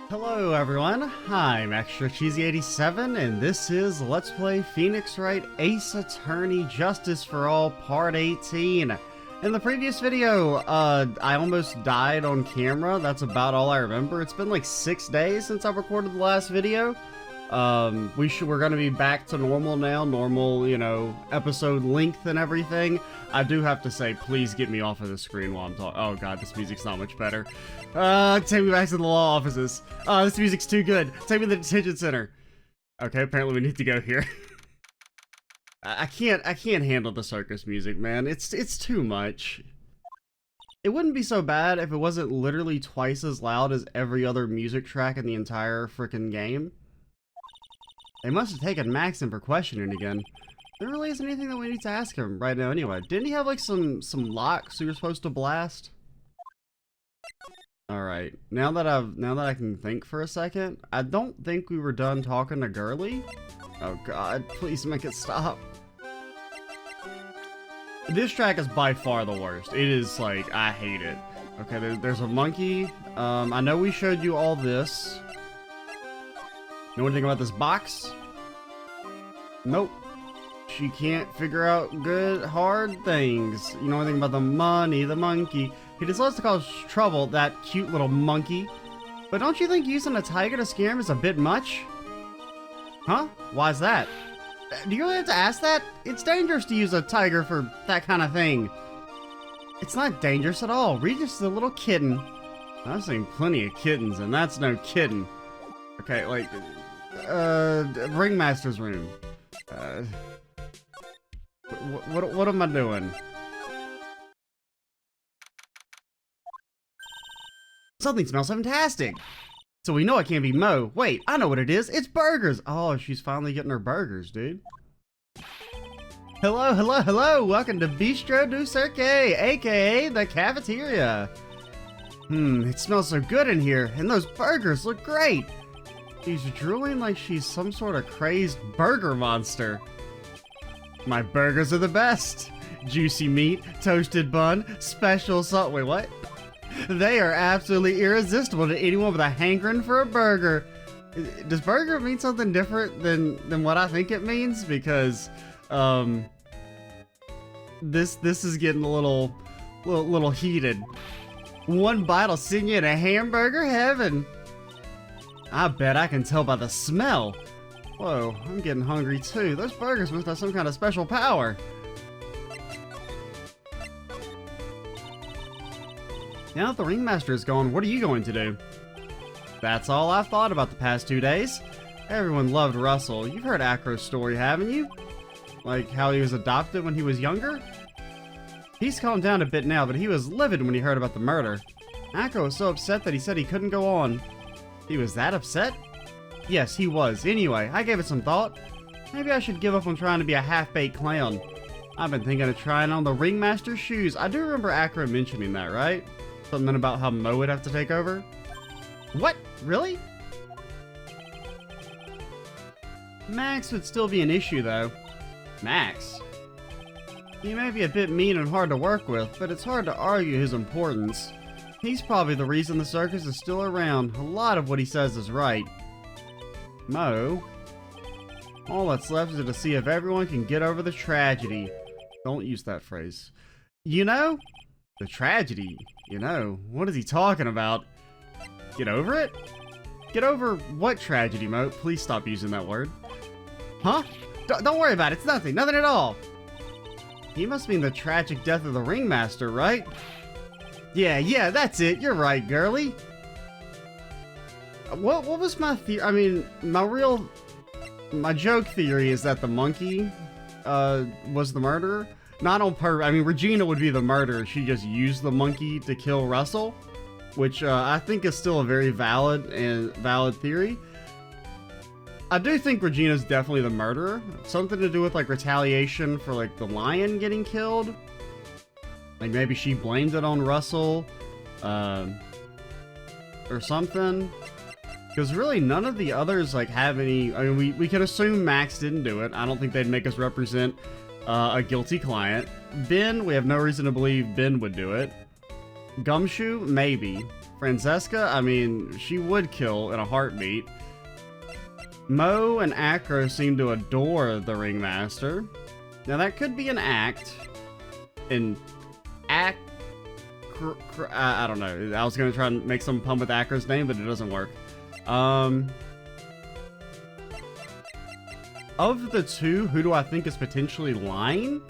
Hello everyone, I'm Extra Cheesy 87 and this is Let's Play Phoenix Wright Ace Attorney Justice for All Part 18. In the previous video, I almost died on camera. That's about all I remember. It's been like 6 days since I recorded the last video. We're gonna be back to normal now, normal, you know, episode length and everything. I do have to say, please get me off of the screen while I'm talking. Oh god, this music's not much better. Take me back to the law offices. This music's too good. Take me to the detention center. Okay, apparently we need to go here. I can't handle the circus music, man. It's too much. It wouldn't be so bad if it wasn't literally twice as loud as every other music track in the entire frickin' game. They must have taken Max in for questioning again. There really isn't anything that we need to ask him right now anyway. Didn't he have like some locks we were supposed to blast? Alright, now that I can think for a second, I don't think we were done talking to Girly. Oh god, please make it stop. This track is by far the worst. It is like, I hate it. Okay, there's a monkey. I know we showed you all this. Know anything about this box? Nope. She can't figure out good, hard things. You know anything about the money, the monkey? He just loves to cause trouble, that cute little monkey. But don't you think using a tiger to scare him is a bit much? Huh? Why's that? Do you really have to ask that? It's dangerous to use a tiger for that kind of thing. It's not dangerous at all. Regis is a little kitten. I've seen plenty of kittens, and that's no kidding. Okay, like, Ringmaster's room. What am I doing? Something smells fantastic. So we know it can't be Mo. Wait, I know what it is. It's burgers. Oh, she's finally getting her burgers, dude. Hello, hello, hello. Welcome to Bistro du Cirque, aka the cafeteria. It smells so good in here, and those burgers look great. She's drooling like she's some sort of crazed burger monster. My burgers are the best. Juicy meat, toasted bun, special salt. Wait, what? They are absolutely irresistible to anyone with a hankering for a burger. Does burger mean something different than what I think it means? Because, this is getting a little heated. One bite will send you into hamburger heaven. I bet I can tell by the smell. Whoa, I'm getting hungry too. Those burgers must have some kind of special power. Now that the Ringmaster is gone, what are you going to do? That's all I've thought about the past 2 days. Everyone loved Russell. You've heard Acro's story, haven't you? Like how he was adopted when he was younger? He's calmed down a bit now, but he was livid when he heard about the murder. Acro was so upset that he said he couldn't go on. He was that upset? Yes, he was. Anyway, I gave it some thought. Maybe I should give up on trying to be a half-baked clown. I've been thinking of trying on the Ringmaster's shoes. I do remember Acro mentioning that, right? Something about how Mo would have to take over? What? Really? Max would still be an issue, though. Max? He may be a bit mean and hard to work with, but it's hard to argue his importance. He's probably the reason the circus is still around. A lot of what he says is right. Mo? All that's left is to see if everyone can get over the tragedy. Don't use that phrase. You know? The tragedy? You know? What is he talking about? Get over it? Get over what tragedy, Mo? Please stop using that word. Huh? Don't worry about it. It's nothing. Nothing at all. He must mean the tragic death of the Ringmaster, right? Yeah, that's it. You're right, girly. What was my theory? I mean, my joke theory is that the monkey, was the murderer. Not on purpose. I mean, Regina would be the murderer. She just used the monkey to kill Russell, which, I think is still a very valid theory. I do think Regina's definitely the murderer. Something to do with, like, retaliation for, like, the lion getting killed. Like, maybe she blamed it on Russell, or something. Because really, none of the others, like, have any... I mean, we can assume Max didn't do it. I don't think they'd make us represent a guilty client. Ben, we have no reason to believe Ben would do it. Gumshoe, maybe. Francesca, I mean, she would kill in a heartbeat. Mo and Acro seem to adore the Ringmaster. Now that could be an act. I don't know. I was gonna try and make some pun with Acro's name, but it doesn't work. Of the two, who do I think is potentially lying?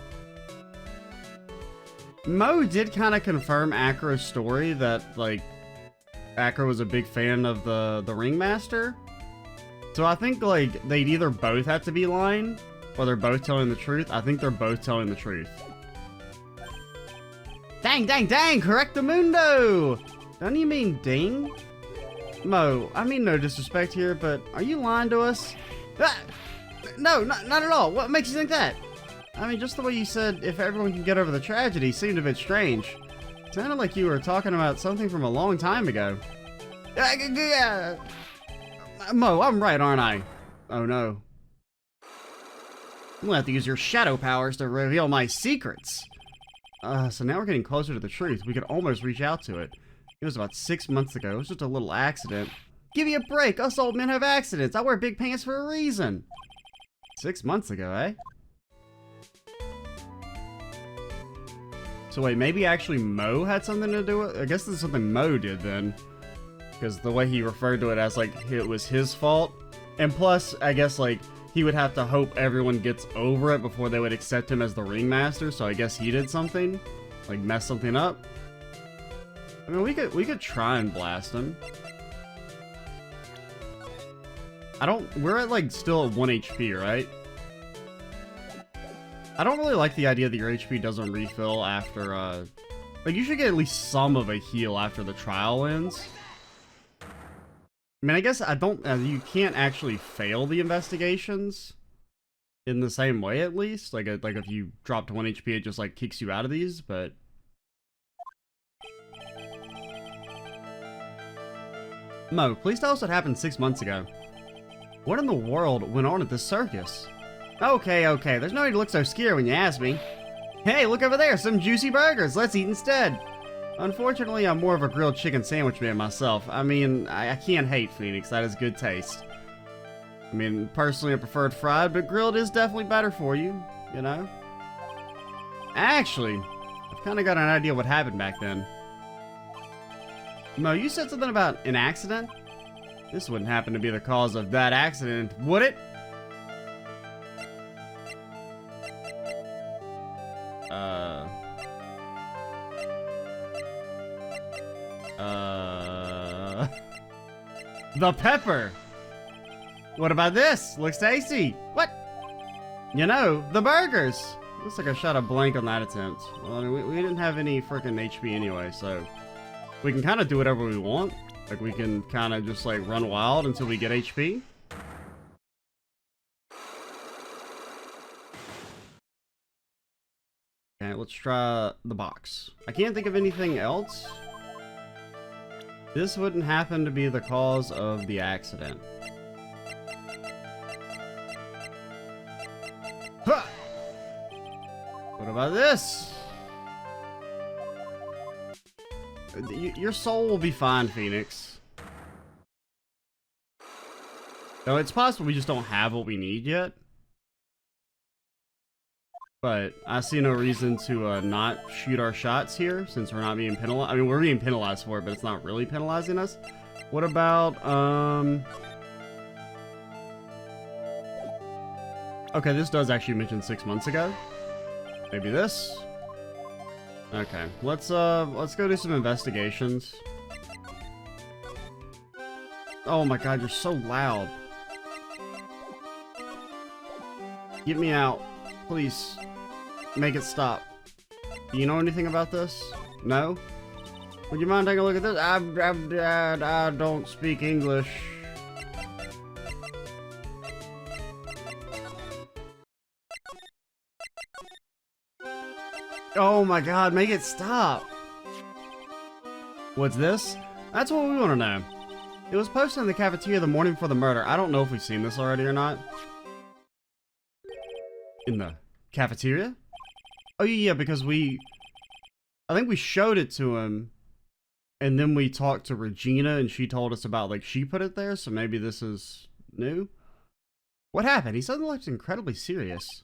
Mo did kind of confirm Acro's story that, like, Acro was a big fan of the Ringmaster. So I think, like, they'd either both have to be lying, or they're both telling the truth. I think they're both telling the truth. Dang, dang, dang! Correctamundo! Don't you mean ding? Mo, I mean no disrespect here, but are you lying to us? Ah! No, not at all. What makes you think that? I mean, just the way you said, if everyone can get over the tragedy, seemed a bit strange. Sounded like you were talking about something from a long time ago. Mo, I'm right, aren't I? Oh no. I'm gonna have to use your shadow powers to reveal my secrets. So now we're getting closer to the truth. We could almost reach out to it. It was about 6 months ago. It was just a little accident. Give me a break. Us old men have accidents. I wear big pants for a reason. 6 months ago, eh? So wait, maybe actually Mo had something to do with it? I guess this is something Mo did then. Because the way he referred to it as, like, it was his fault. And plus, I guess, like, he would have to hope everyone gets over it before they would accept him as the Ringmaster. So I guess he did something. Like, mess something up. I mean, we could try and blast him. We're at, like, still at 1 HP, right? I don't really like the idea that your HP doesn't refill after, like, you should get at least some of a heal after the trial ends. I mean, I guess you can't actually fail the investigations in the same way, at least. Like if you drop to 1 HP, it just, like, kicks you out of these, but... Mo, please tell us what happened 6 months ago. What in the world went on at this circus? Okay, there's no need to look so scared when you ask me. Hey, look over there, some juicy burgers, let's eat instead. Unfortunately, I'm more of a grilled chicken sandwich man myself. I mean, I can't hate Phoenix, that is good taste. I mean, personally I preferred fried, but grilled is definitely better for you, you know? Actually, I've kind of got an idea what happened back then. Mo, you said something about an accident? This wouldn't happen to be the cause of that accident, would it? The pepper! What about this? Looks tasty. What? You know, the burgers! Looks like I shot a blank on that attempt. Well, I mean, we didn't have any freaking HP anyway, so... We can kind of do whatever we want. Like, we can kind of just, like, run wild until we get HP. Okay, let's try the box. I can't think of anything else. This wouldn't happen to be the cause of the accident. Huh! What about this? Your soul will be fine, Phoenix. Though it's possible we just don't have what we need yet. But I see no reason to not shoot our shots here, since we're not being penalized. I mean, we're being penalized for it, but it's not really penalizing us. What about, okay, this does actually mention 6 months ago. Maybe this? Okay, let's go do some investigations. Oh my god, you're so loud. Get me out, please. Make it stop. Do you know anything about this? No? Would you mind taking a look at this? I don't speak English. Oh my god, make it stop. What's this? That's what we want to know. It was posted in the cafeteria the morning before the murder. I don't know if we've seen this already or not. In the cafeteria? Oh yeah, because I think we showed it to him And then we talked to Regina, and she told us about, like, she put it there, so maybe this is new? What happened? He suddenly looks incredibly serious.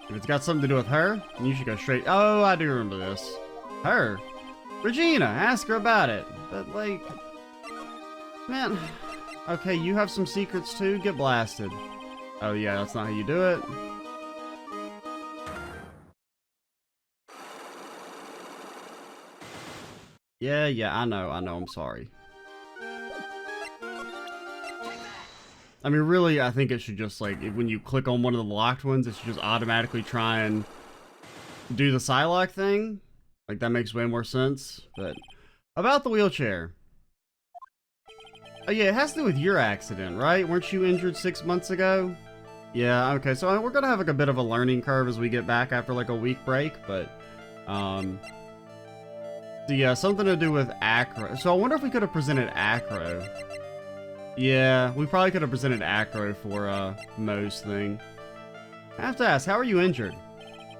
If it's got something to do with her, then you should go straight. Oh, I do remember this. Her? Regina, ask her about it. But, like, man, okay, you have some secrets too? Get blasted. Oh, yeah, that's not how you do it. Yeah, I know, I'm sorry. I mean, really, I think it should just, like, when you click on one of the locked ones, it should just automatically try and do the Psylocke thing. Like, that makes way more sense. But, about the wheelchair. Oh, yeah, it has to do with your accident, right? Weren't you injured 6 months ago? Yeah, okay, so we're gonna have, like, a bit of a learning curve as we get back after, like, a week break, but, so yeah, something to do with Acro. So I wonder if we could have presented Acro. Yeah, we probably could have presented Acro for Mo's thing. I have to ask, how are you injured?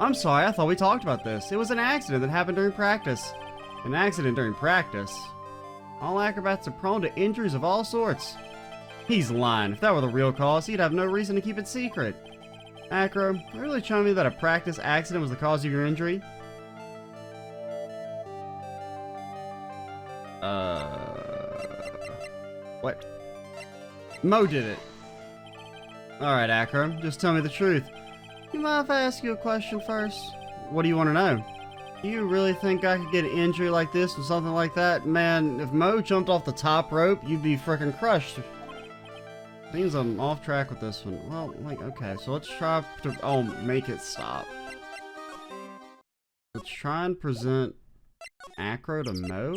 I'm sorry, I thought we talked about this. It was an accident that happened during practice. An accident during practice? All acrobats are prone to injuries of all sorts. He's lying. If that were the real cause, he'd have no reason to keep it secret. Acro, are you really telling me that a practice accident was the cause of your injury? What? Mo did it. Alright, Acro, just tell me the truth. You mind if I ask you a question first? What do you want to know? Do you really think I could get an injury like this or something like that? Man, if Mo jumped off the top rope, you'd be freaking crushed. Seems I'm off track with this one. Well, like, okay, so let's try to... Oh, make it stop. Let's try and present Acro to Mo?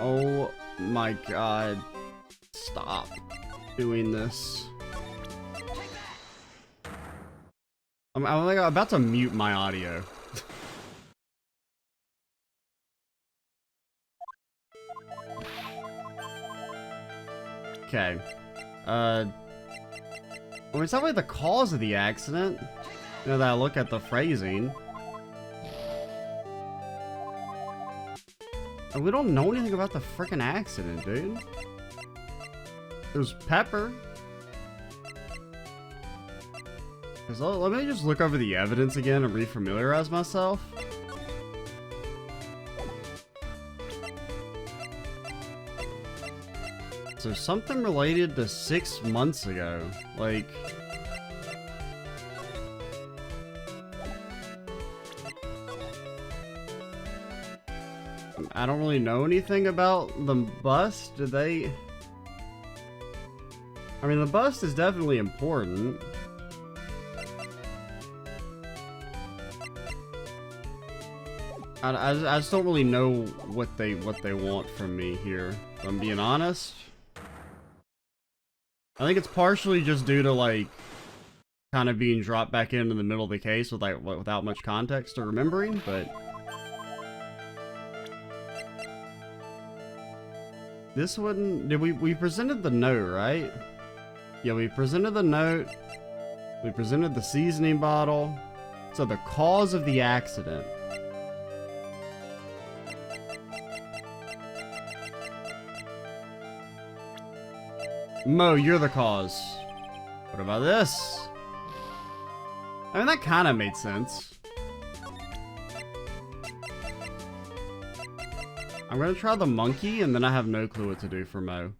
Oh my god. Stop doing this. I'm like about to mute my audio. Okay. Well, it's not really the cause of the accident. Now that I look at the phrasing. And we don't know anything about the frickin' accident, dude. It was Pepper. Let me just look over the evidence again and refamiliarize myself. So something related to 6 months ago. Like... I don't really know anything about the bust. Did they... I mean, the bust is definitely important. I just don't really know what they want from me here, if I'm being honest. I think it's partially just due to, like, kind of being dropped back into the middle of the case with, like, without much context or remembering, but... This one, did we presented the note, right? Yeah, we presented the note. We presented the seasoning bottle. So the cause of the accident. Mo, you're the cause. What about this? I mean, that kind of made sense. I'm gonna try the monkey, and then I have no clue what to do for Mo.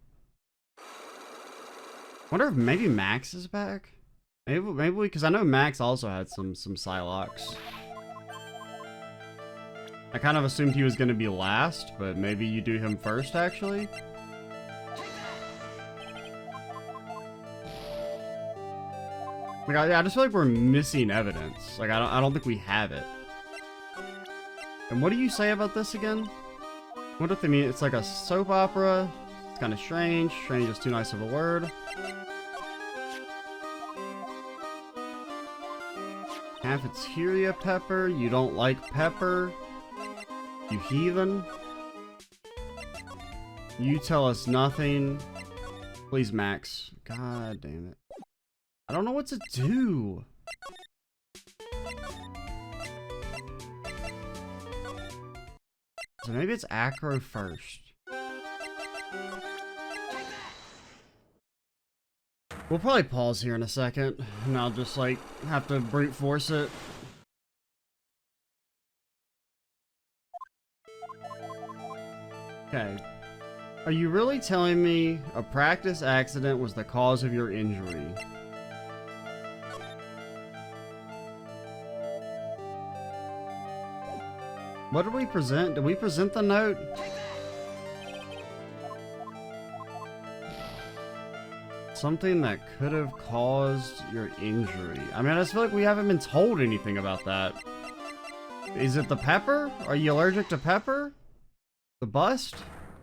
Wonder if maybe Max is back? Maybe because I know Max also had some Psylocks. I kind of assumed he was gonna be last, but maybe you do him first, actually? Like, I just feel like we're missing evidence. Like, I don't think we have it. And what do you say about this again? What if they mean it's like a soap opera? It's kind of strange. Strange is too nice of a word. Cafeteria Pepper. You don't like pepper? You heathen. You tell us nothing. Please, Max. God damn it. I don't know what to do. So maybe it's acro first. We'll probably pause here in a second, and I'll just, like, have to brute force it. Okay. Are you really telling me a practice accident was the cause of your injury? What did we present? Did we present the note? Something that could have caused your injury. I mean, I just feel like we haven't been told anything about that. Is it the pepper? Are you allergic to pepper? The bust?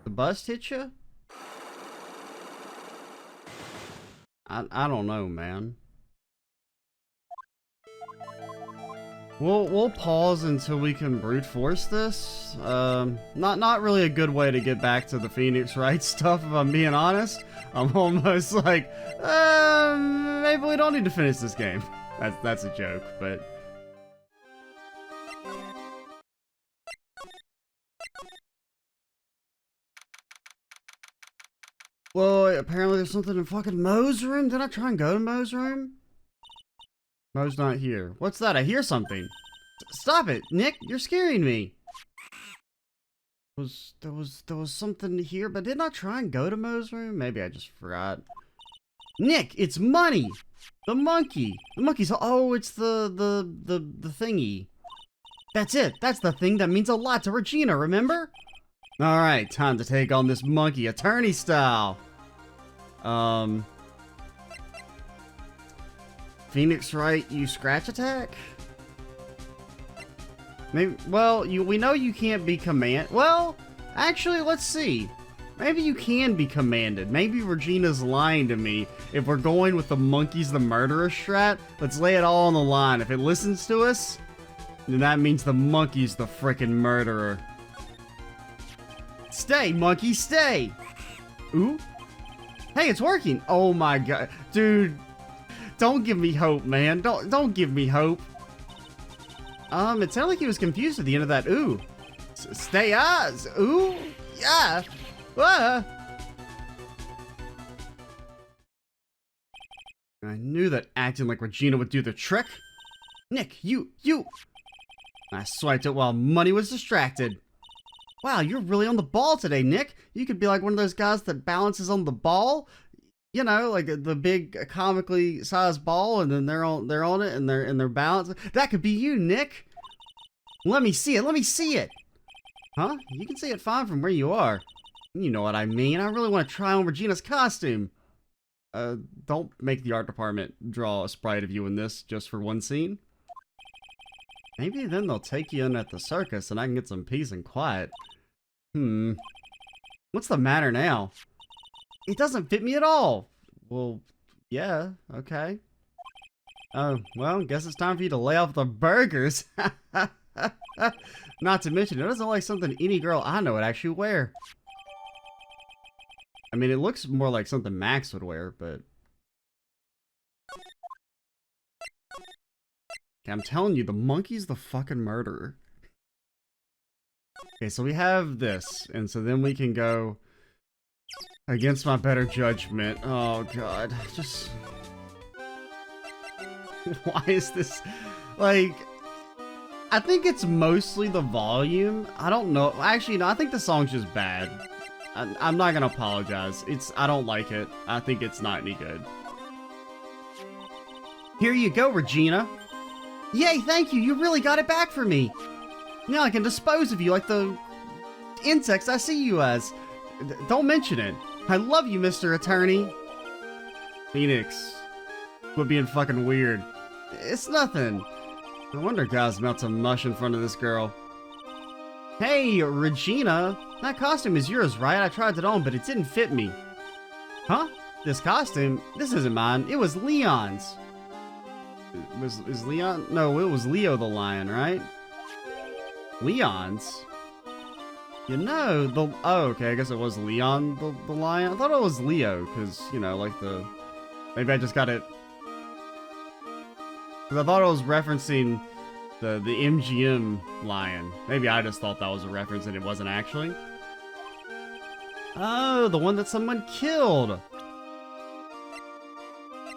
The bust hit you? I don't know, man. We'll pause until we can brute force this. Not really a good way to get back to the Phoenix Wright stuff, if I'm being honest. I'm almost like, maybe we don't need to finish this game. That's a joke, but... Well, apparently there's something in fucking Mo's room. Did I try and go to Mo's room? Mo's not here. What's that? I hear something. Stop it, Nick. You're scaring me. There was something here, but didn't I try and go to Mo's room? Maybe I just forgot. Nick, it's money. The monkey. The monkey's. Oh, it's the thingy. That's it. That's the thing that means a lot to Regina. Remember? All right, time to take on this monkey, attorney style. Phoenix Wright, you scratch attack? Maybe, well, we know you can't be well, actually, let's see. Maybe you can be commanded. Maybe Regina's lying to me. If we're going with the monkey's the murderer strat, let's lay it all on the line. If it listens to us, then that means the monkey's the frickin' murderer. Stay, monkey, stay! Ooh. Hey, it's working! Oh my god. Dude, don't give me hope, man. Don't give me hope. It sounded like he was confused at the end of that ooh. Stay eyes! Ooh! Yeah! Ah! I knew that acting like Regina would do the trick. Nick, you! I swiped it while Money was distracted. Wow, you're really on the ball today, Nick. You could be like one of those guys that balances on the ball. You know, like the big comically sized ball, and then they're on it and they're balanced. That could be you, Nick. Let me see it. Let me see it. Huh? You can see it fine from where you are. You know what I mean. I really want to try on Regina's costume. Don't make the art department draw a sprite of you in this just for one scene. Maybe then they'll take you in at the circus and I can get some peace and quiet. What's the matter now? It doesn't fit me at all. Well, yeah, okay. Oh, well, guess it's time for you to lay off the burgers. Not to mention, it doesn't look like something any girl I know would actually wear. I mean, it looks more like something Max would wear, but... I'm telling you, the monkey's the fucking murderer. Okay, so we have this, and so then we can go against my better judgment. Oh god, just... Why is this... Like... I think it's mostly the volume. I don't know. Actually, no, I think the song's just bad. I'm not gonna apologize. I don't like it. I think it's not any good. Here you go, Regina. Yay, thank you. You really got it back for me. Now I can dispose of you like the insects I see you as. Don't mention it. I love you, Mr. Attorney. Phoenix. Quit being fucking weird. It's nothing. No wonder guys about to mush in front of this girl. Hey, Regina. That costume is yours, right? I tried it on, but it didn't fit me. Huh? This costume? This isn't mine. It was Leon's. Is Leon? No, it was Leo the lion, right? Leon's? You know, oh, okay, I guess it was Leon the lion. I thought it was Leo, because, you know, like maybe I just got it Because I thought it was referencing the MGM lion. Maybe I just thought that was a reference and it wasn't actually. Oh, the one that someone killed.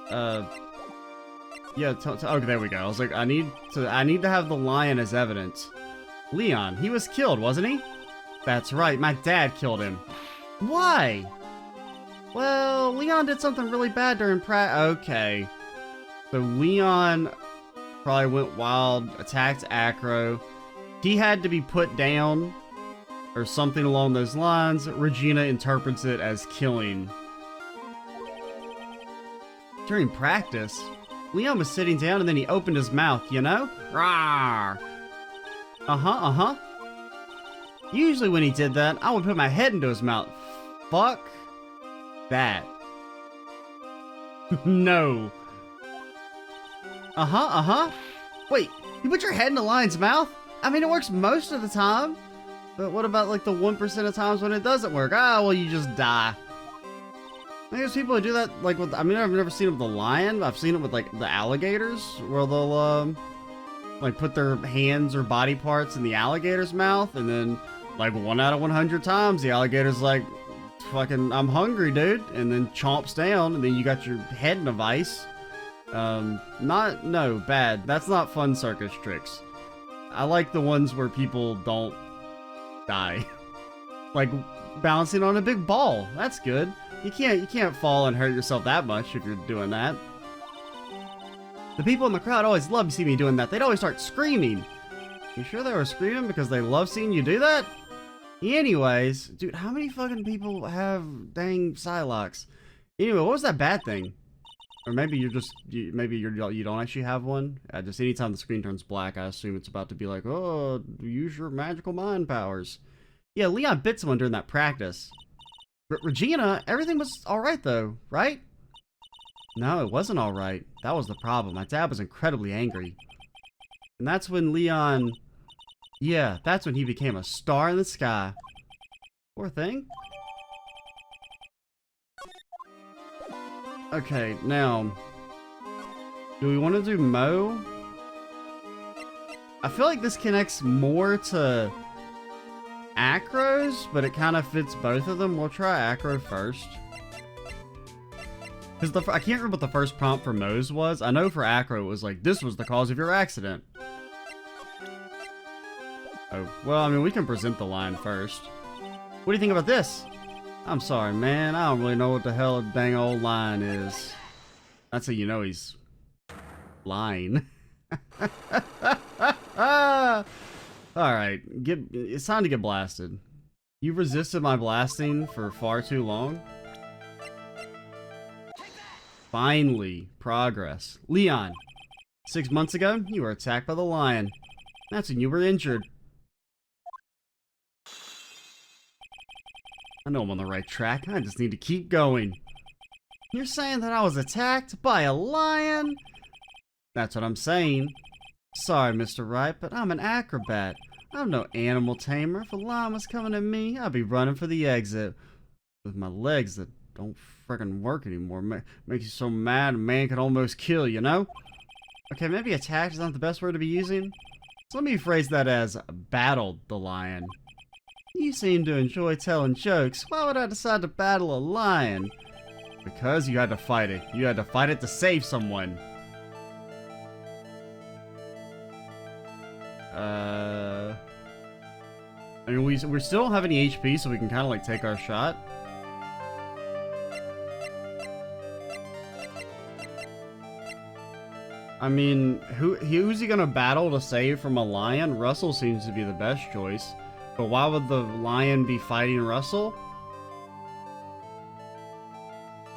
Yeah, okay, there we go. I was like, I need to have the lion as evidence. Leon, he was killed, wasn't he? That's right, my dad killed him. Why? Well, Leon did something really bad during okay. So Leon probably went wild, attacked Acro. He had to be put down, or something along those lines. Regina interprets it as killing. During practice, Leon was sitting down and then he opened his mouth, you know? Rawr! Uh-huh. Usually when he did that, I would put my head into his mouth. Fuck that. No. Uh-huh. Wait, you put your head in the lion's mouth? I mean, it works most of the time. But what about, like, the 1% of times when it doesn't work? Ah, well, you just die. I think there's people who do that, like, with, I mean, I've never seen it with the lion. I've seen it with, like, the alligators, where they'll, like, put their hands or body parts in the alligator's mouth, and then, like, 1 out of 100 times, the alligator's like, fucking, I'm hungry, dude, and then chomps down, and then you got your head in a vice. No, bad. That's not fun circus tricks. I like the ones where people don't die. Like, bouncing on a big ball. That's good. You can't fall and hurt yourself that much if you're doing that. The people in the crowd always love to see me doing that. They'd always start screaming. You sure they were screaming because they love seeing you do that? Anyways, dude, how many fucking people have dang Psylocks? Anyway, what was that bad thing? Or maybe you're just, maybe you don't actually have one. Just anytime the screen turns black, I assume it's about to be like, oh, use your magical mind powers. Yeah, Leon bit someone during that practice. Regina, everything was alright though, right? No, it wasn't alright. That was the problem. My dad was incredibly angry. And that's when Leon... Yeah, that's when he became a star in the sky. Poor thing. Okay, now... do we want to do Mo? I feel like this connects more to Acros, but it kind of fits both of them. We'll try Acro first. Because I can't remember what the first prompt for Mo's was. I know for Acro it was like, this was the cause of your accident. Oh, well, I mean, we can present the line first. What do you think about this? I'm sorry, man. I don't really know what the hell a dang old line is. That's how you know he's lying. Alright, it's time to get blasted. You've resisted my blasting for far too long. Finally, progress. Leon, 6 months ago, you were attacked by the lion. That's when you were injured. I know I'm on the right track. I just need to keep going. You're saying that I was attacked by a lion? That's what I'm saying. Sorry, Mr. Wright, but I'm an acrobat. I'm no animal tamer. If a lion was coming at me, I'd be running for the exit. With my legs that don't frickin' work anymore. Makes you so mad a man could almost kill, you know? Okay, maybe attacked is not the best word to be using. So let me phrase that as battled the lion. You seem to enjoy telling jokes. Why would I decide to battle a lion? Because you had to fight it. You had to fight it to save someone. I mean, we still don't have any HP, so we can kind of like take our shot. I mean, who's he gonna battle to save from a lion? Russell seems to be the best choice. But why would the lion be fighting Russell?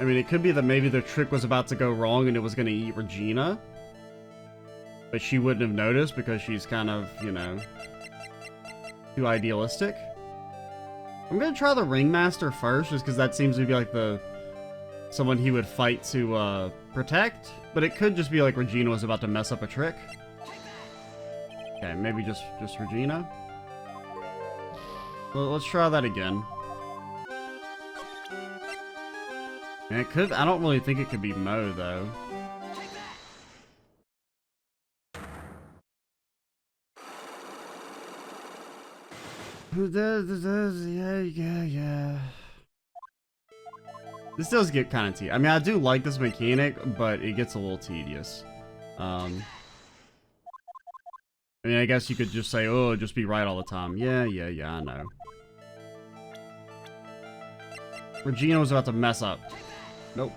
I mean, it could be that maybe the trick was about to go wrong and it was gonna eat Regina. But she wouldn't have noticed because she's kind of, you know, too idealistic. I'm gonna try the Ringmaster first, just because that seems to be like someone he would fight to protect. But it could just be like Regina was about to mess up a trick. Okay, maybe just Regina. Well, let's try that again. And it could, I don't really think it could be Mo though. Yeah. This does get kind of tedious. I mean, I do like this mechanic, but it gets a little tedious. I mean, I guess you could just say, oh, just be right all the time. Yeah, I know. Regina was about to mess up. Nope.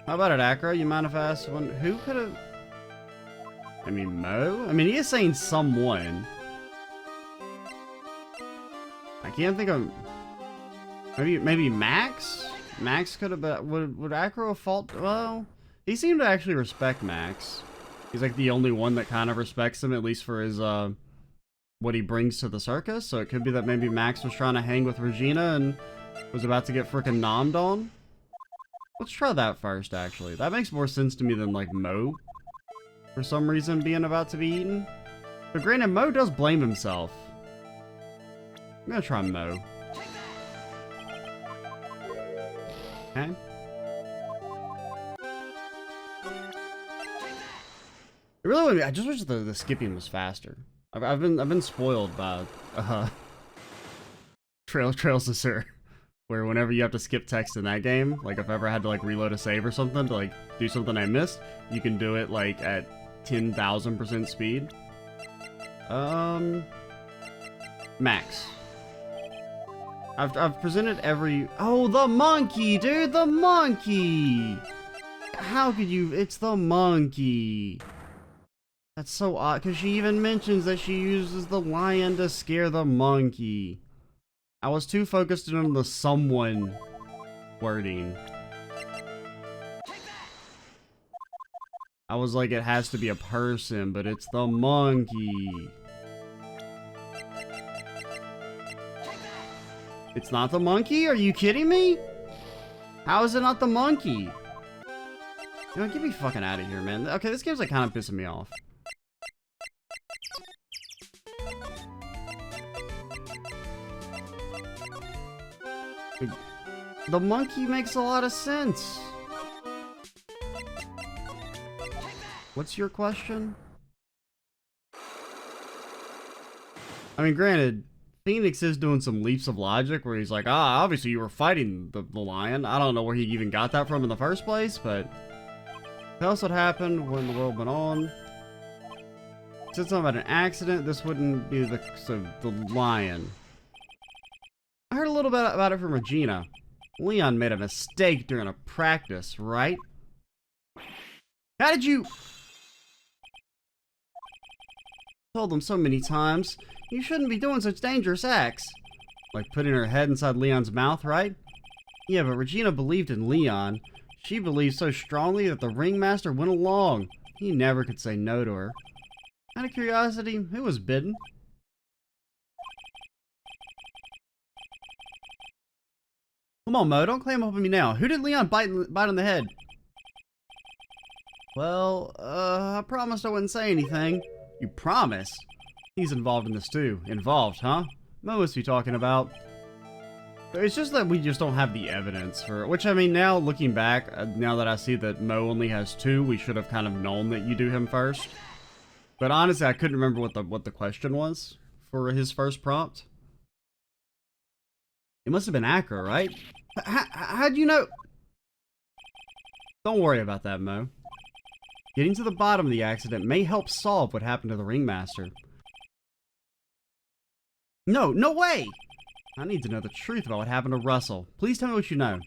How about it, Acro? You mind if I ask one? Who could have... I mean, Mo? I mean, he is saying someone. I can't think of... Maybe Max? Max could have been... Would Acro have fault? Well, he seemed to actually respect Max. He's like the only one that kind of respects him, at least for his, what he brings to the circus. So it could be that maybe Max was trying to hang with Regina and was about to get frickin' nommed on. Let's try that first, actually. That makes more sense to me than, like, Mo. For some reason, being about to be eaten. But granted, Mo does blame himself. I'm gonna try Mo. Okay. It really would be, I just wish the skipping was faster. I've been spoiled by Trails to Sir, where whenever you have to skip text in that game, like if I ever had to like reload a save or something to like do something I missed, you can do it like at 10,000% speed. Max. I've presented every... Oh, the monkey, dude! The monkey! How could you... It's the monkey. That's so odd, because she even mentions that she uses the lion to scare the monkey. I was too focused on the someone wording. I was like, it has to be a person, but it's the monkey. It's not the monkey? Are you kidding me? How is it not the monkey? You know, get me fucking out of here, man. Okay, this game's like kind of pissing me off. The monkey makes a lot of sense. What's your question? I mean, granted, Phoenix is doing some leaps of logic where he's like, obviously you were fighting the lion. I don't know where he even got that from in the first place, but tell us what happened when the world went on. Said something about an accident. This wouldn't be the lion. I heard a little bit about it from Regina. Leon made a mistake during a practice, right? How did you... Told them so many times. You shouldn't be doing such dangerous acts. Like putting her head inside Leon's mouth, right? Yeah, but Regina believed in Leon. She believed so strongly that the ringmaster went along. He never could say no to her. Out of curiosity, who was bidden? Come on, Mo, don't clam up on me now. Who did Leon bite on the head? Well, I promised I wouldn't say anything. You promise? He's involved in this too. Involved, huh? Mo must be talking about. It's just that we just don't have the evidence for it. Which, I mean, now looking back, now that I see that Mo only has 2, we should have kind of known that you do him first. But honestly, I couldn't remember what the question was for his first prompt. It must have been Acro, right? How'd you know? Don't worry about that, Mo. Getting to the bottom of the accident may help solve what happened to the ringmaster. No way! I need to know the truth about what happened to Russell. Please tell me what you know.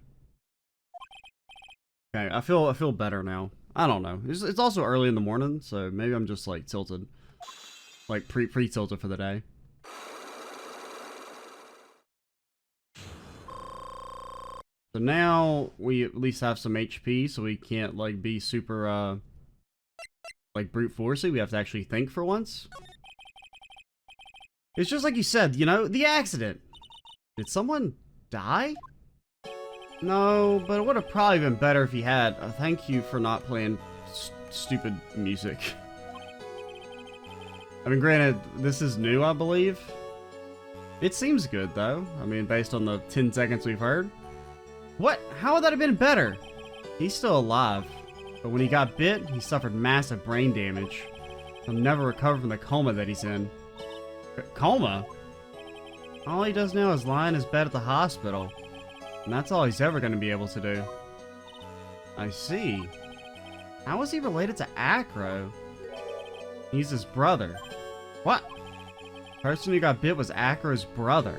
Okay, I feel better now. I don't know. It's also early in the morning, so maybe I'm just like tilted. Like pre-tilted for the day. So now we at least have some HP, so we can't like be super like brute forcey. We have to actually think for once. It's just like you said, you know, the accident. Did someone die? No, but it would have probably been better if he had. Thank you for not playing stupid music. I mean, granted, this is new, I believe. It seems good, though. I mean, based on the 10 seconds we've heard. What? How would that have been better? He's still alive. But when he got bit, he suffered massive brain damage. He'll never recover from the coma that he's in. Coma? All he does now is lie in his bed at the hospital. And that's all he's ever going to be able to do. I see. How is he related to Acro? He's his brother. What? The person who got bit was Acro's brother.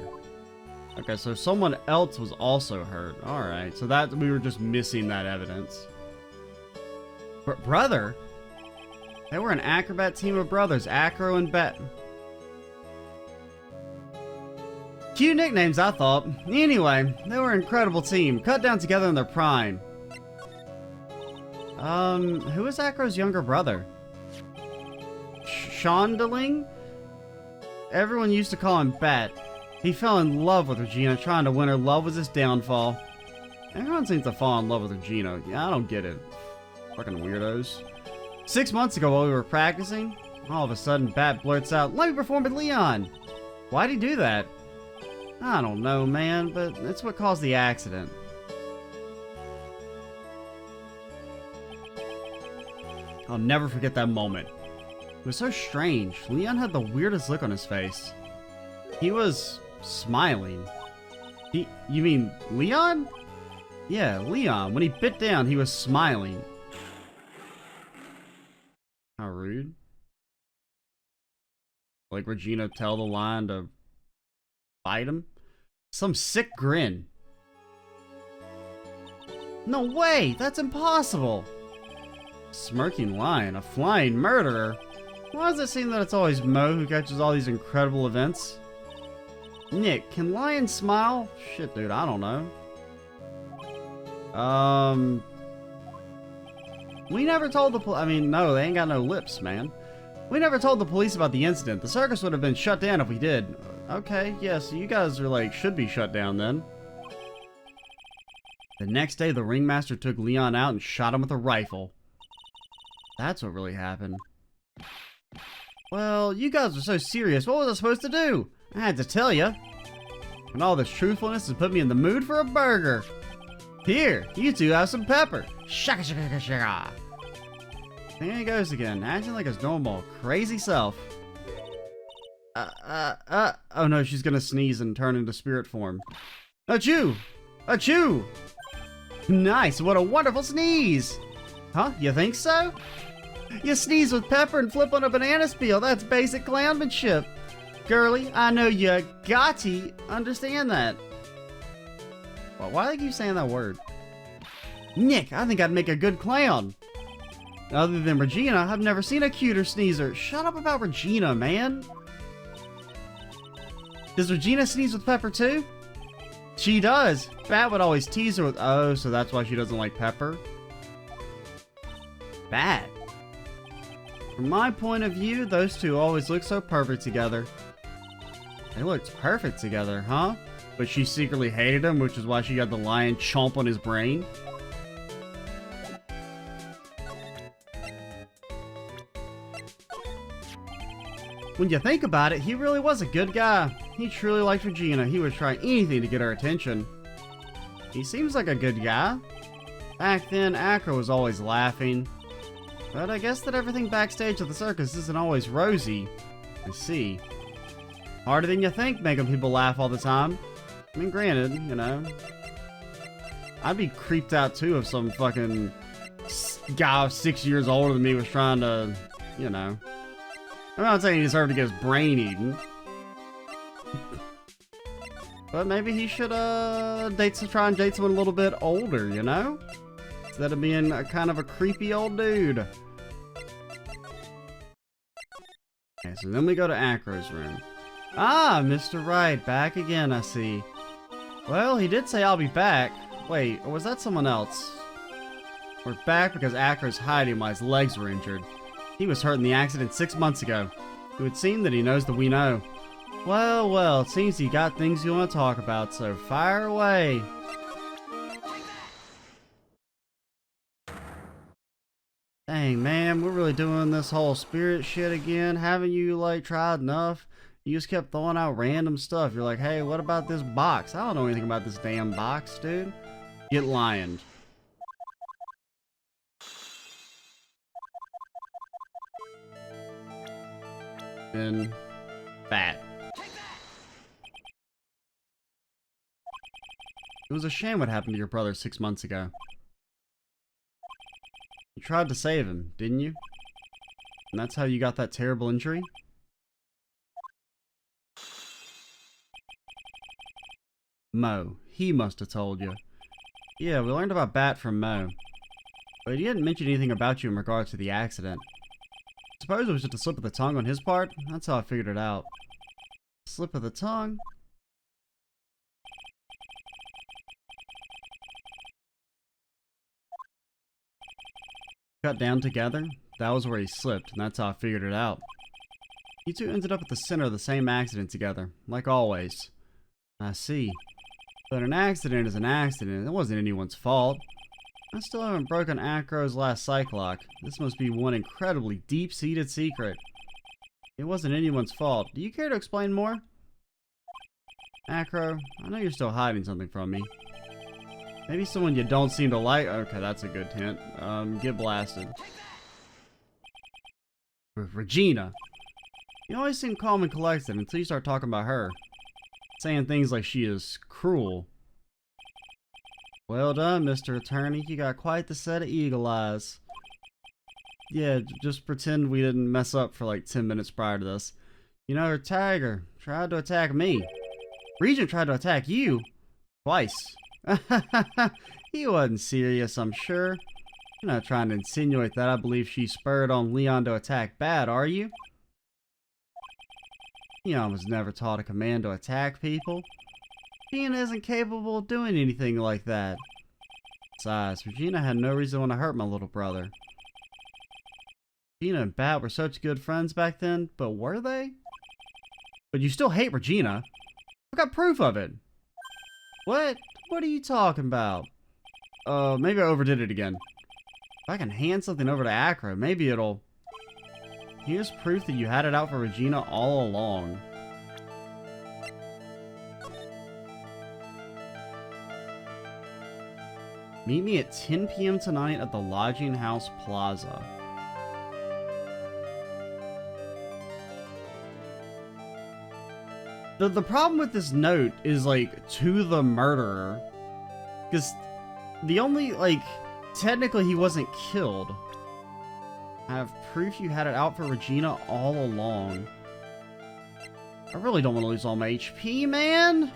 Okay, so someone else was also hurt. Alright, so that we were just missing that evidence. Brother? They were an acrobat team of brothers, Acro and Bet. Cute nicknames, I thought. Anyway, they were an incredible team, cut down together in their prime. Who is Acro's younger brother? Shondaling? Everyone used to call him Bet. He fell in love with Regina, trying to win her love was his downfall. Everyone seems to fall in love with Regina. Yeah, I don't get it. Fucking weirdos. 6 months ago while we were practicing, all of a sudden Bat blurts out, "Let me perform with Leon!" Why'd he do that? I don't know, man, but it's what caused the accident. I'll never forget that moment. It was so strange. Leon had the weirdest look on his face. He was smiling. You mean Leon? Yeah, Leon. When he bit down, he was smiling. How rude. Like Regina tell the lion to bite him? Some sick grin. No way! That's impossible! Smirking lion, a flying murderer? Why does it seem that it's always Mo who catches all these incredible events? Nick, can lions smile? Shit, dude, I don't know. We never told the I mean, no, they ain't got no lips, man. We never told the police about the incident. The circus would have been shut down if we did. Okay, yeah, so you guys are like, should be shut down then. The next day, the ringmaster took Leon out and shot him with a rifle. That's what really happened. Well, you guys were so serious. What was I supposed to do? I had to tell you. And all this truthfulness has put me in the mood for a burger. Here, you two have some pepper. Shaka shaka shaka shaka. There he goes again, acting like his normal, crazy self. Oh no, she's gonna sneeze and turn into spirit form. Achoo! Achoo! Nice, what a wonderful sneeze! Huh, you think so? You sneeze with pepper and flip on a banana peel, that's basic clownmanship. Girly, I know you got to understand that. Well, why do you keep saying that word? Nick, I think I'd make a good clown. Other than Regina, I've never seen a cuter sneezer. Shut up about Regina, man. Does Regina sneeze with pepper too? She does. Bat would always tease her with, oh, so that's why she doesn't like pepper? Bat. From my point of view, those two always look so perfect together. They looked perfect together, huh? But she secretly hated him, which is why she got the lion chomp on his brain. When you think about it, he really was a good guy. He truly liked Regina. He would try anything to get her attention. He seems like a good guy. Back then, Acro was always laughing. But I guess that everything backstage at the circus isn't always rosy. I see. Harder than you think making people laugh all the time. I mean, granted, you know. I'd be creeped out too if some fucking guy 6 years older than me was trying to, you know. I'm not saying he deserved to get his brain eaten. But maybe he should try and date someone a little bit older, you know? Instead of being a kind of a creepy old dude. Okay, so then we go to Acro's room. Ah, Mr. Wright, back again, I see. Well, he did say I'll be back. Wait, or was that someone else? We're back because Acro's hiding while his legs were injured. He was hurt in the accident 6 months ago. It would seem that he knows that we know. Well, well, it seems you got things you want to talk about, so fire away. Dang, man, we're really doing this whole spirit shit again. Haven't you, like, tried enough? You just kept throwing out random stuff. You're like, hey, what about this box? I don't know anything about this damn box, dude. Get lioned. Then bat. It was a shame what happened to your brother 6 months ago. You tried to save him, didn't you? And that's how you got that terrible injury? Mo. He must have told you. Yeah, we learned about Bat from Mo. But he didn't mention anything about you in regards to the accident. I suppose it was just a slip of the tongue on his part. That's how I figured it out. Slip of the tongue? Got down together? That was where he slipped, and that's how I figured it out. You two ended up at the center of the same accident together, like always. I see. But an accident is an accident. It wasn't anyone's fault. I still haven't broken Acro's last psych lock. This must be one incredibly deep-seated secret. It wasn't anyone's fault. Do you care to explain more? Acro, I know you're still hiding something from me. Maybe someone you don't seem to like. Okay, that's a good hint. Get blasted. Regina. You always seem calm and collected until you start talking about her. Saying things like she is cruel. Well done, Mr. Attorney. You got quite the set of eagle eyes. Yeah, just pretend we didn't mess up for like 10 minutes prior to this. You know, her tiger tried to attack me. Regent tried to attack you. Twice. He wasn't serious, I'm sure. You're not trying to insinuate that I believe she spurred on Leon to attack Bat, are you? Leon was never taught a command to attack people. Regina isn't capable of doing anything like that. Besides, Regina had no reason to want to hurt my little brother. Regina and Bat were such good friends back then, but were they? But you still hate Regina. I got proof of it. What? What are you talking about? Maybe I overdid it again. If I can hand something over to Acro, maybe it'll... Here's proof that you had it out for Regina all along. Meet me at 10 p.m. tonight at the Lodging House Plaza. The problem with this note is, like, to the murderer. Because the only, like, technically he wasn't killed. I have proof you had it out for Regina all along. I really don't want to lose all my HP, man!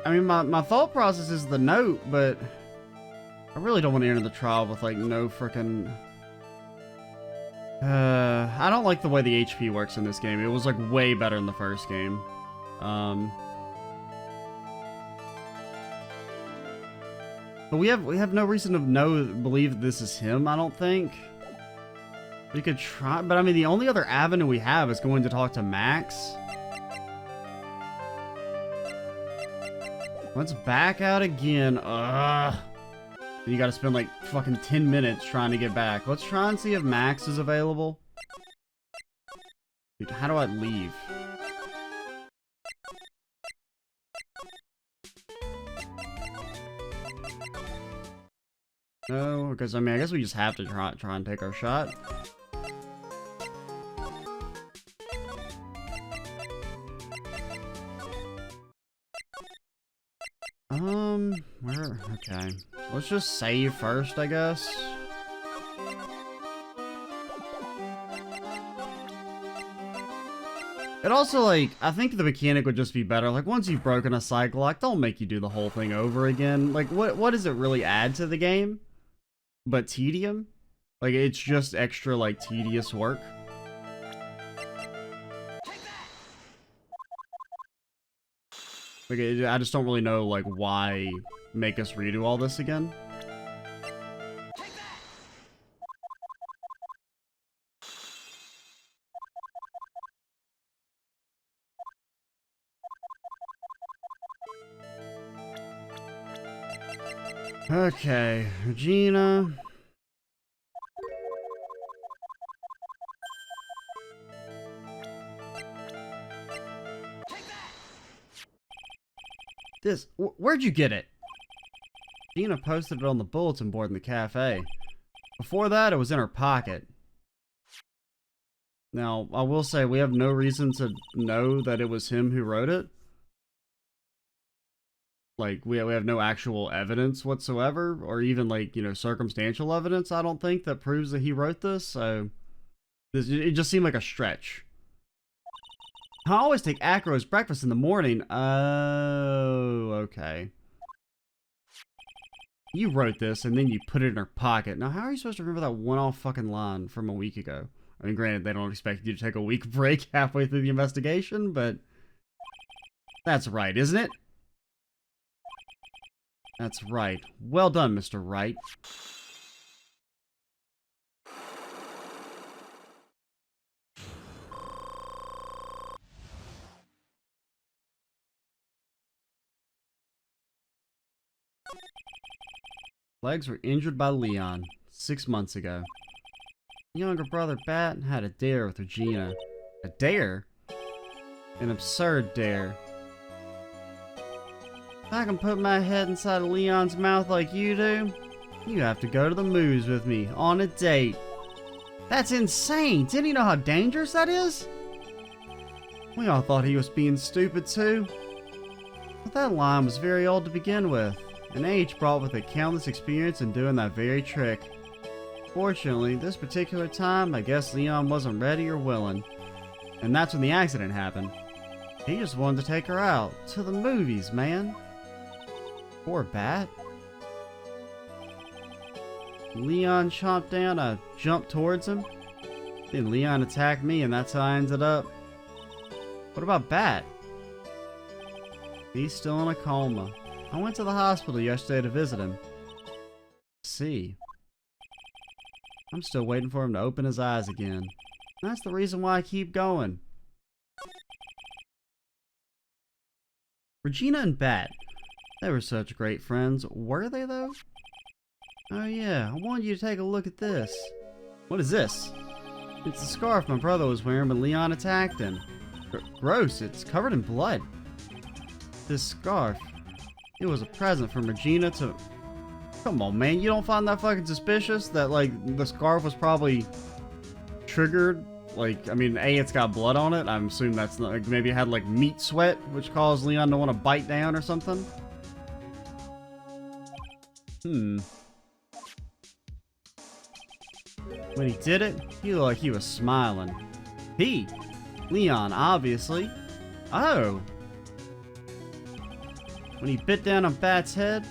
I mean, my thought process is the note, but I really don't want to enter the trial with, like, no frickin'... I don't like the way the HP works in this game. It was, like, way better in the first game. But we have no reason to believe this is him, I don't think. We could try, but I mean, the only other avenue we have is going to talk to Max. Let's back out again. Ugh. You gotta spend like fucking 10 minutes trying to get back. Let's try and see if Max is available. Dude, how do I leave? No, because I mean, I guess we just have to try and take our shot. Okay. Let's just save first, I guess. It also, like, I think the mechanic would just be better. Like, once you've broken a cycle lock, don't make you do the whole thing over again. Like, what does it really add to the game? But tedium? Like, it's just extra, like, tedious work. Like, I just don't really know, like, why make us redo all this again. Okay, Regina. This, where'd you get it? Gina posted it on the bulletin board in the cafe. Before that, it was in her pocket. Now, I will say we have no reason to know that it was him who wrote it. Like, we have no actual evidence whatsoever, or even, like, you know, circumstantial evidence, I don't think, that proves that he wrote this, so it just seemed like a stretch. I always take Acro as breakfast in the morning. Oh, okay. You wrote this, and then you put it in her pocket. Now, how are you supposed to remember that one-off fucking line from a week ago? I mean, granted, they don't expect you to take a week break halfway through the investigation, but that's right, isn't it? That's right. Well done, Mr. Wright. Legs were injured by Leon 6 months ago. Younger brother Bat had a dare with Regina. A dare? An absurd dare. If I can put my head inside of Leon's mouth like you do, you have to go to the movies with me on a date. That's insane! Didn't he know how dangerous that is? We all thought he was being stupid too. But that line was very old to begin with, and age brought with it countless experience in doing that very trick. Fortunately, this particular time, I guess Leon wasn't ready or willing. And that's when the accident happened. He just wanted to take her out. To the movies, man. Poor Bat. Leon chomped down, I jumped towards him. Then Leon attacked me, and that's how I ended up. What about Bat? He's still in a coma. I went to the hospital yesterday to visit him. See. I'm still waiting for him to open his eyes again. That's the reason why I keep going. Regina and Bat. They were such great friends. Were they, though? Oh yeah, I wanted you to take a look at this. What is this? It's the scarf my brother was wearing when Leon attacked him. Gross, it's covered in blood. This scarf. It was a present from Regina to... Come on, man, you don't find that fucking suspicious? That, like, the scarf was probably triggered? Like, I mean, A, it's got blood on it. I'm assuming that's not, like, maybe it had, like, meat sweat, which caused Leon to want to bite down or something. When he did it, he looked like he was smiling. He? Leon, obviously. Oh. When he bit down on Bat's head,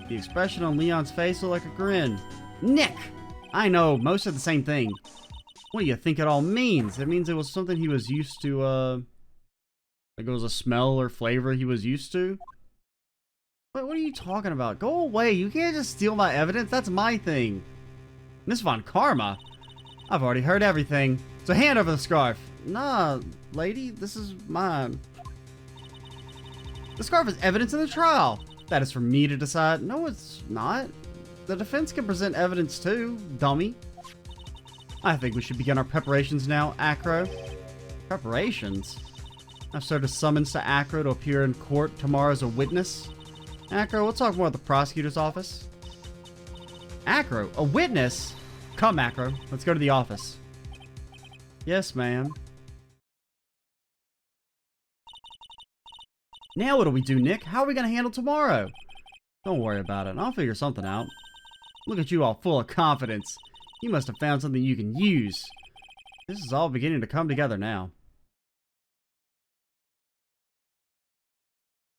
the expression on Leon's face looked like a grin. Nick! I know, most of the same thing. What do you think it all means? It means it was something he was used to, like it was a smell or flavor he was used to. What are you talking about? Go away, you can't just steal my evidence, that's my thing. Miss Von Karma? I've already heard everything, so hand over the scarf. Nah, lady, this is mine. The scarf is evidence in the trial. That is for me to decide. No, it's not. The defense can present evidence too, dummy. I think we should begin our preparations now, Acro. Preparations? I've served a summons to Acro to appear in court tomorrow as a witness. Acro, we'll talk more at the prosecutor's office. Acro, a witness? Come, Acro, let's go to the office. Yes, ma'am. Now what do we do, Nick? How are we going to handle tomorrow? Don't worry about it. I'll figure something out. Look at you all full of confidence. You must have found something you can use. This is all beginning to come together now.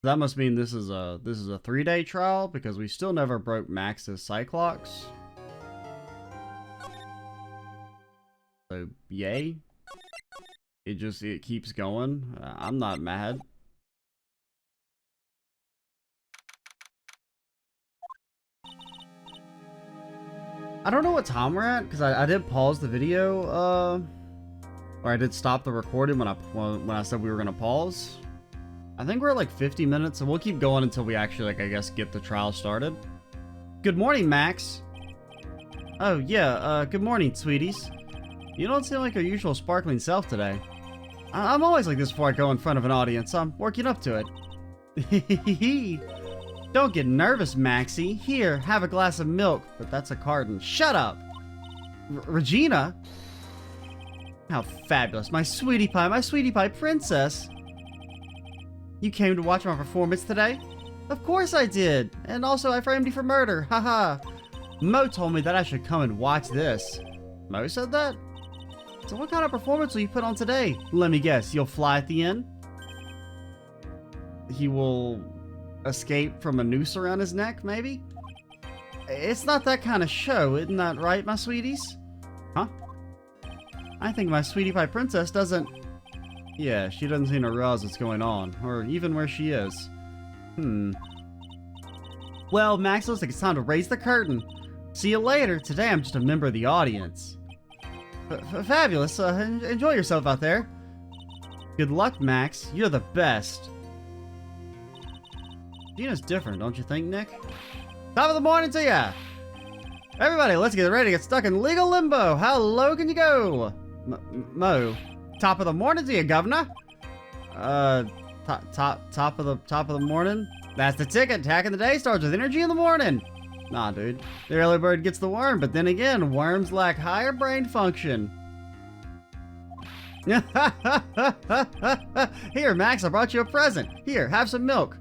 That must mean this is a 3-day trial because we still never broke Max's Cyclox. So yay. It keeps going. I'm not mad. I don't know what time we're at because I did pause the video, or I did stop the recording when I said we were gonna pause. I think we're at like 50 minutes, so we'll keep going until we actually, like, I guess, get the trial started. Good morning, Max. Oh yeah, good morning, sweeties. You don't seem like your usual sparkling self today. I'm always like this before I go in front of an audience. I'm working up to it. Don't get nervous, Maxie. Here, have a glass of milk. But that's a carton. Shut up! Regina? How fabulous. My sweetie pie princess. You came to watch my performance today? Of course I did. And also I framed you for murder. Haha. Mo told me that I should come and watch this. Mo said that? So what kind of performance will you put on today? Let me guess, you'll fly at the end? He will escape from a noose around his neck, maybe? It's not that kind of show, isn't that right, my sweeties? Huh? I think my sweetie pie princess doesn't... Yeah, she doesn't seem to realize what's going on, or even where she is. Well, Max, looks like it's time to raise the curtain. See you later. Today I'm just a member of the audience. Fabulous. Enjoy yourself out there. Good luck, Max. You're the best. Gina's different, don't you think, Nick? Top of the morning to ya! Everybody, let's get ready to get stuck in legal limbo. How low can you go? Mo. Top of the morning to you, Governor. Top of the morning? That's the ticket. Attack in the day starts with energy in the morning. Nah, dude. The early bird gets the worm, but then again, worms lack higher brain function. Here, Max, I brought you a present. Here, have some milk.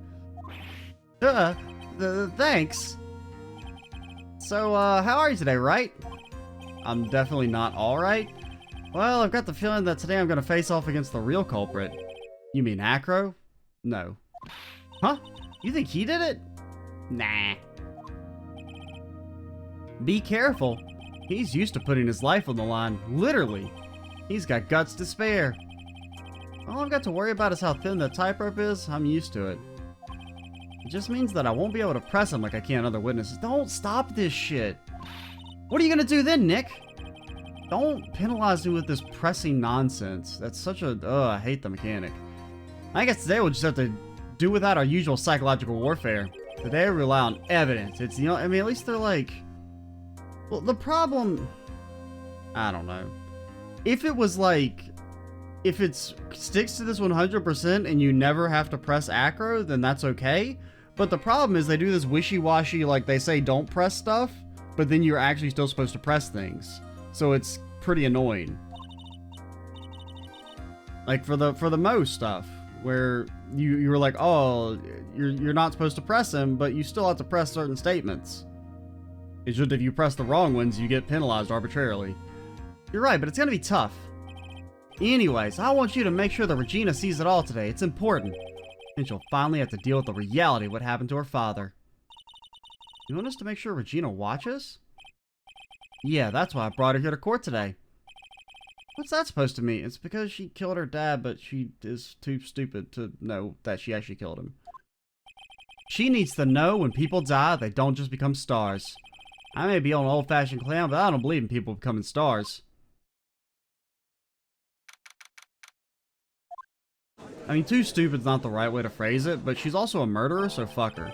Thanks. So, how are you today, Wright? I'm definitely not alright. Well, I've got the feeling that today I'm gonna face off against the real culprit. You mean Acro? No. Huh? You think he did it? Nah. Be careful. He's used to putting his life on the line, literally. He's got guts to spare. All I've got to worry about is how thin the tightrope is. I'm used to it. It just means that I won't be able to press him like I can other witnesses. Don't stop this shit. What are you gonna do then, Nick? Don't penalize me with this pressing nonsense. That's such a... I hate the mechanic. I guess today we'll just have to do without our usual psychological warfare. Today we rely on evidence. It's, you know, I mean, at least they're like... Well, the problem... I don't know. If it was like... If it sticks to this 100% and you never have to press acro, then that's okay. But the problem is they do this wishy-washy, like they say don't press stuff, but then you're actually still supposed to press things. So it's pretty annoying. Like for the Mo stuff, where you were like, oh, you're not supposed to press him, but you still have to press certain statements. It's just if you press the wrong ones, you get penalized arbitrarily. You're right, but it's gonna be tough. Anyways, I want you to make sure that Regina sees it all today. It's important. And she'll finally have to deal with the reality of what happened to her father. You want us to make sure Regina watches? Yeah, that's why I brought her here to court today. What's that supposed to mean? It's because she killed her dad, but she is too stupid to know that she actually killed him. She needs to know when people die, they don't just become stars. I may be an old-fashioned clown, but I don't believe in people becoming stars. I mean, too stupid's not the right way to phrase it, but she's also a murderer, so fuck her.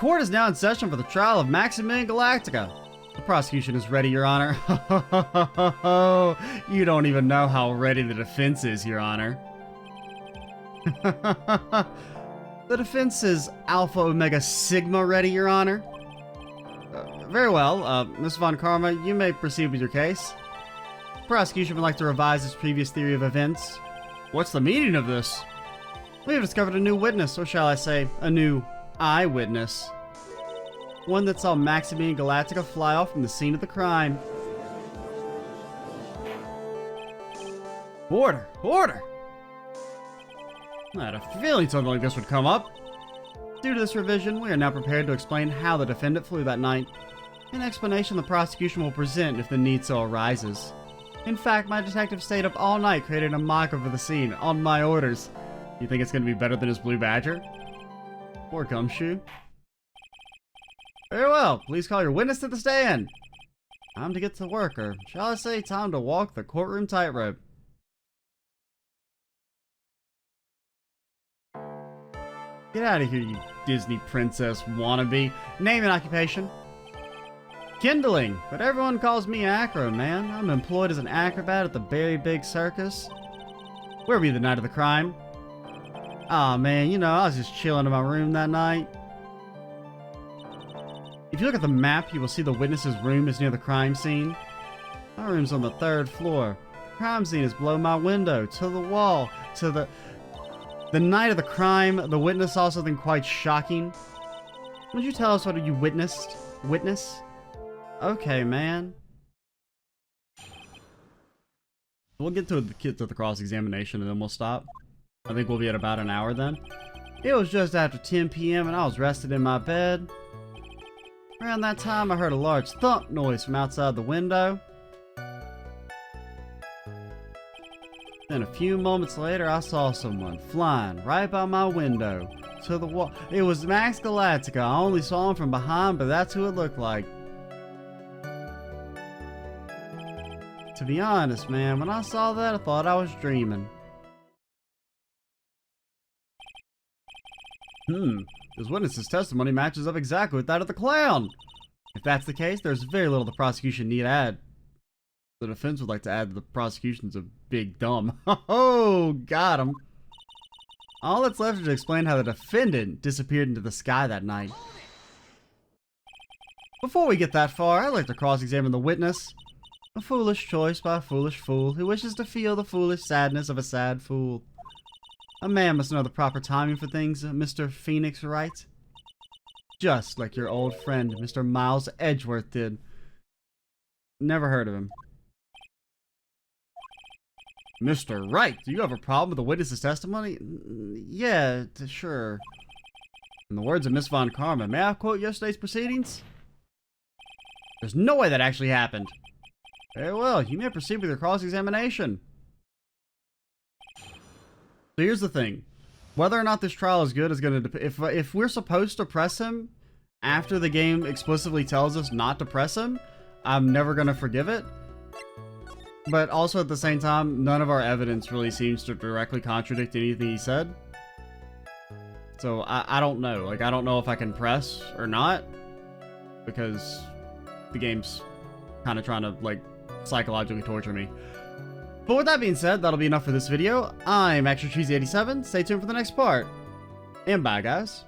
Court is now in session for the trial of Maximilian Galactica. The prosecution is ready, Your Honor. You don't even know how ready the defense is, Your Honor. The defense is Alpha Omega Sigma ready, Your Honor. Very well, Ms. Von Karma, you may proceed with your case. The prosecution would like to revise its previous theory of events. What's the meaning of this? We have discovered a new witness, or shall I say, a new eyewitness. One that saw Maximilian Galactica fly off from the scene of the crime. Order! Order! I had a feeling something like this would come up. Due to this revision, we are now prepared to explain how the defendant flew that night. An explanation the prosecution will present if the need so arises. In fact, my detective stayed up all night creating a mock-up of the scene, on my orders. You think it's going to be better than his Blue Badger? Or Gumshoe? Very well, please call your witness to the stand. Time to get to work, or shall I say time to walk the courtroom tightrope. Get out of here, you Disney princess wannabe. Name and occupation. Kindling, but everyone calls me Acro, man. I'm employed as an acrobat at the Very Big Circus. Where were you the night of the crime? Aw, man, you know, I was just chilling in my room that night. If you look at the map, you will see the witness's room is near the crime scene. My room's on the 3rd floor. The crime scene is below my window, to the wall, to the night of the crime. The witness saw something quite shocking. Would you tell us what you witnessed? Witness? Okay, man. We'll get to the cross-examination and then we'll stop. I think we'll be at about an hour then. It was just after 10 p.m. and I was rested in my bed. Around that time, I heard a large thump noise from outside the window. Then a few moments later, I saw someone flying right by my window to the wall. It was Max Galactica. I only saw him from behind, but that's who it looked like. To be honest, man, when I saw that, I thought I was dreaming. This witness's testimony matches up exactly with that of the clown. If that's the case, there's very little the prosecution need add. The defense would like to add that the prosecution's a big dumb. Oh, got him. All that's left is to explain how the defendant disappeared into the sky that night. Before we get that far, I'd like to cross-examine the witness. A foolish choice by a foolish fool who wishes to feel the foolish sadness of a sad fool. A man must know the proper timing for things, Mr. Phoenix Wright. Just like your old friend, Mr. Miles Edgeworth did. Never heard of him. Mr. Wright, do you have a problem with the witness's testimony? Yeah, sure. In the words of Miss Von Karma, may I quote yesterday's proceedings? There's no way that actually happened. Very well, you may proceed with your cross-examination. So here's the thing. Whether or not this trial is good is going to depend. If we're supposed to press him after the game explicitly tells us not to press him, I'm never going to forgive it. But also at the same time, none of our evidence really seems to directly contradict anything he said. So I don't know. Like, I don't know if I can press or not, because the game's kind of trying to, like, psychologically torture me. But with that being said, that'll be enough for this video. I'm Extra Cheesy 87. Stay tuned for the next part. And bye, guys.